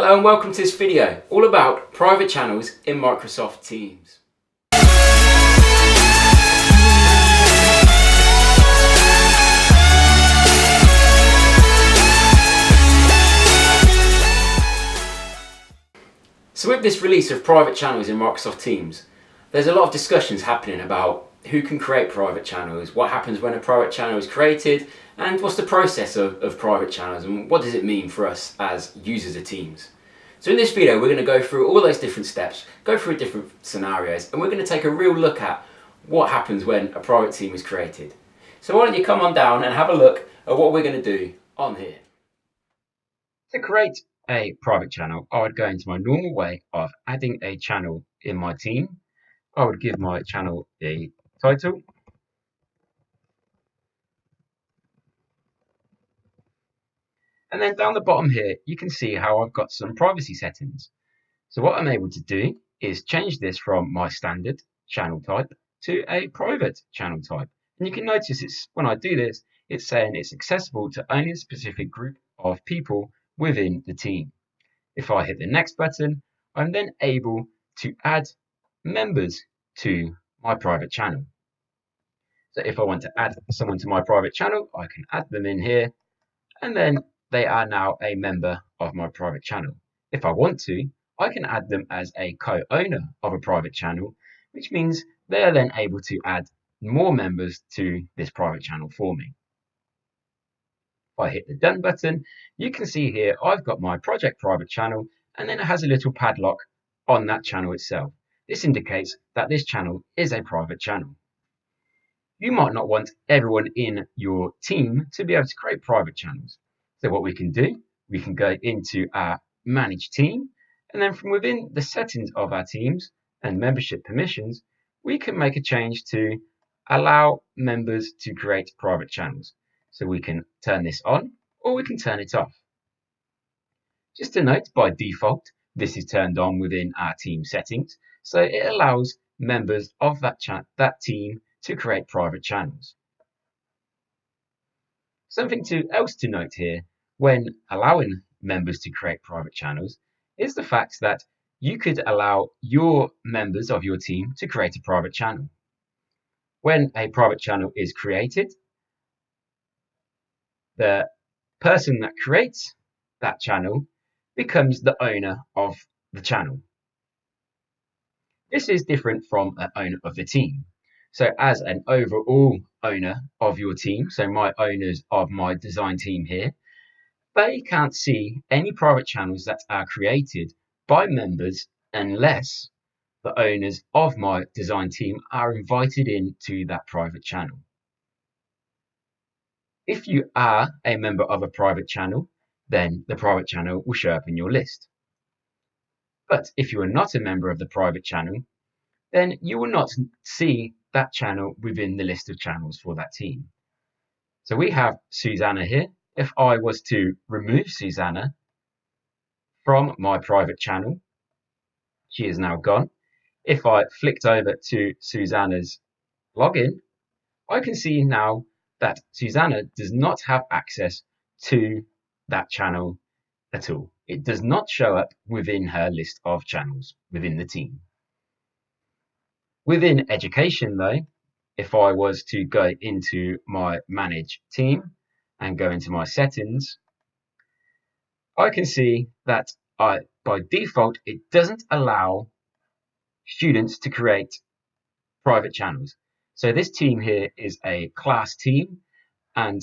Hello and welcome to this video, all about private channels in Microsoft Teams. So with this release of private channels in Microsoft Teams, there's a lot of discussions happening about who can create private channels, what happens when a private channel is created, and what's the process of private channels and what does it mean for us as users of Teams. So in this video we're going to go through all those different steps, go through different scenarios, and we're going to take a real look at what happens when a private team is created. So why don't you come on down and have a look at what we're going to do on here. To create a private channel, I would go into my normal way of adding a channel in my team. I would give my channel a title. And then down the bottom here, you can see how I've got some privacy settings. So what I'm able to do is change this from my standard channel type to a private channel type. And you can notice when I do this, it's saying it's accessible to only a specific group of people within the team. If I hit the next button, I'm then able to add members to my private channel. So if I want to add someone to my private channel, I can add them in here, and then they are now a member of my private channel. If I want to, I can add them as a co-owner of a private channel, which means they are then able to add more members to this private channel for me. If I hit the done button, you can see here I've got my project private channel, and then it has a little padlock on that channel itself. This indicates that this channel is a private channel. You might not want everyone in your team to be able to create private channels. So what we can do, we can go into our manage team, and then from within the settings of our teams and membership permissions, we can make a change to allow members to create private channels. So we can turn this on or we can turn it off. Just to note, by default, this is turned on within our team settings. So it allows members of that team to create private channels. Something else to note here when allowing members to create private channels is the fact that you could allow your members of your team to create a private channel. When a private channel is created, the person that creates that channel becomes the owner of the channel. This is different from an owner of the team. So as an overall owner of your team, so my owners of my design team here, they can't see any private channels that are created by members unless the owners of my design team are invited into that private channel. If you are a member of a private channel, then the private channel will show up in your list. But if you are not a member of the private channel, then you will not see that channel within the list of channels for that team. So we have Susanna here. If I was to remove Susanna from my private channel, she is now gone. If I flicked over to Susanna's login, I can see now that Susanna does not have access to that channel at all. It does not show up within her list of channels within the team. Within education though, if I was to go into my manage team and go into my settings, I can see that by default, it doesn't allow students to create private channels. So this team here is a class team, and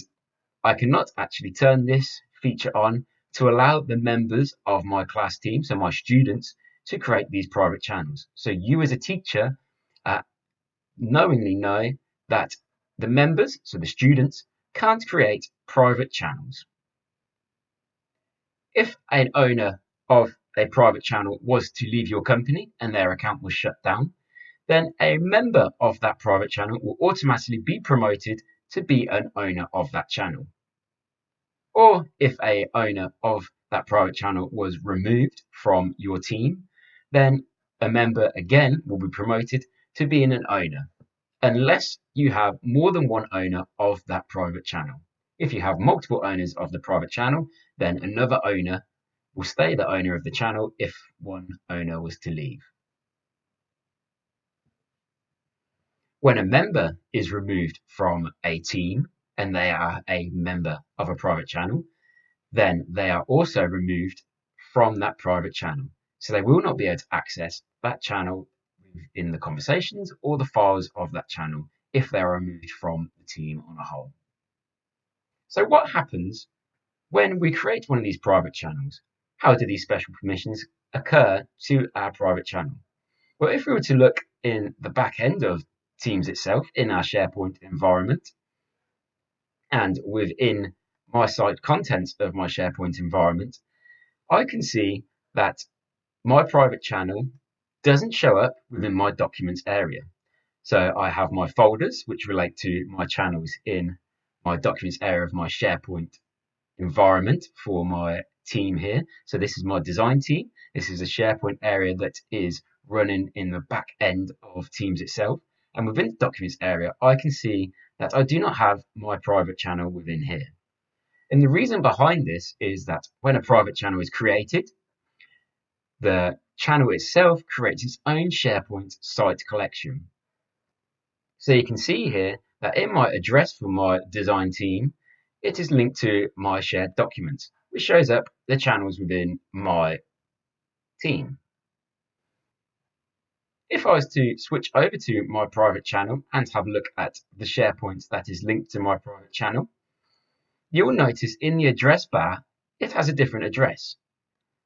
I cannot actually turn this feature on to allow the members of my class team, so my students, to create these private channels. So you as a teacher knowingly know that the members, so the students, can't create private channels. If an owner of a private channel was to leave your company and their account was shut down, then a member of that private channel will automatically be promoted to be an owner of that channel. Or if an owner of that private channel was removed from your team, then a member again will be promoted to being an owner, unless you have more than one owner of that private channel. If you have multiple owners of the private channel, then another owner will stay the owner of the channel if one owner was to leave. When a member is removed from a team and they are a member of a private channel, then they are also removed from that private channel. So they will not be able to access that channel in the conversations or the files of that channel if they are removed from the team on a whole. So what happens when we create one of these private channels? How do these special permissions occur to our private channel? Well, if we were to look in the back end of Teams itself in our SharePoint environment and within my site contents of my SharePoint environment, I can see that my private channel doesn't show up within my documents area. So I have my folders which relate to my channels in my documents area of my SharePoint environment for my team here. So this is my design team. This is a SharePoint area that is running in the back end of Teams itself. And within the documents area, I can see that I do not have my private channel within here. And the reason behind this is that when a private channel is created, the channel itself creates its own SharePoint site collection. So you can see here that in my address for my design team, it is linked to my shared documents, which shows up the channels within my team. If I was to switch over to my private channel and have a look at the SharePoint that is linked to my private channel, you will notice in the address bar, it has a different address.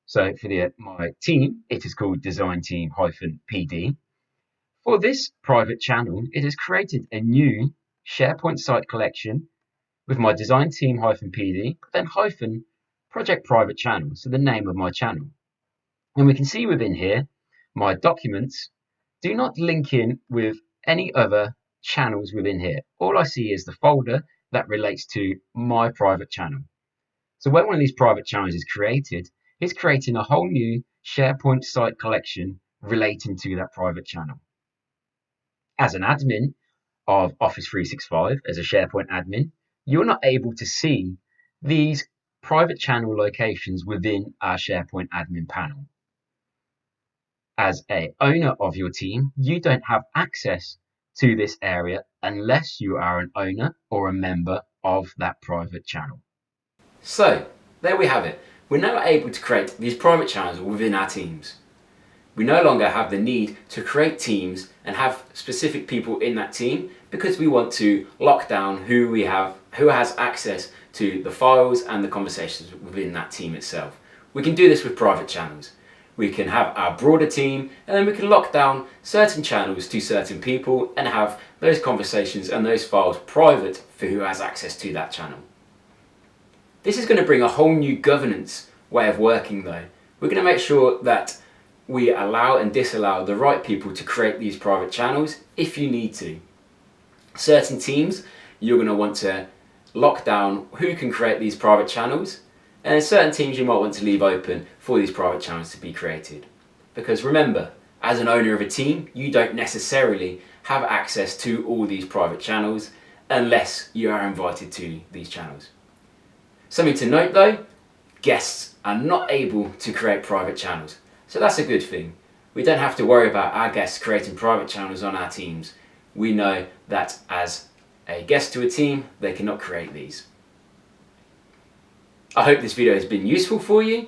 So for my team, it is called design team-pd. For this private channel, it has created a new SharePoint site collection with my design team-pd, but then hyphen project private channel, so the name of my channel. And we can see within here, my documents do not link in with any other channels within here. All I see is the folder that relates to my private channel. So when one of these private channels is created, it's creating a whole new SharePoint site collection relating to that private channel. As an admin of Office 365, as a SharePoint admin, you're not able to see these private channel locations within our SharePoint admin panel. As an owner of your team, you don't have access to this area unless you are an owner or a member of that private channel. So, there we have it. We're now able to create these private channels within our teams. We no longer have the need to create teams and have specific people in that team because we want to lock down who has access to the files and the conversations within that team itself. We can do this with private channels. We can have our broader team and then we can lock down certain channels to certain people and have those conversations and those files private for who has access to that channel. This is going to bring a whole new governance way of working though. We're going to make sure that we allow and disallow the right people to create these private channels if you need to. Certain teams, you're going to want to lock down who can create these private channels, and certain teams you might want to leave open for these private channels to be created. Because remember, as an owner of a team, you don't necessarily have access to all these private channels unless you are invited to these channels. Something to note though, guests are not able to create private channels. So that's a good thing. We don't have to worry about our guests creating private channels on our teams. We know that as a guest to a team, they cannot create these. I hope this video has been useful for you.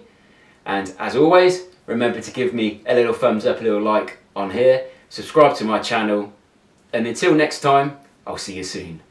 And as always, remember to give me a little thumbs up, a little like on here, subscribe to my channel, and until next time, I'll see you soon.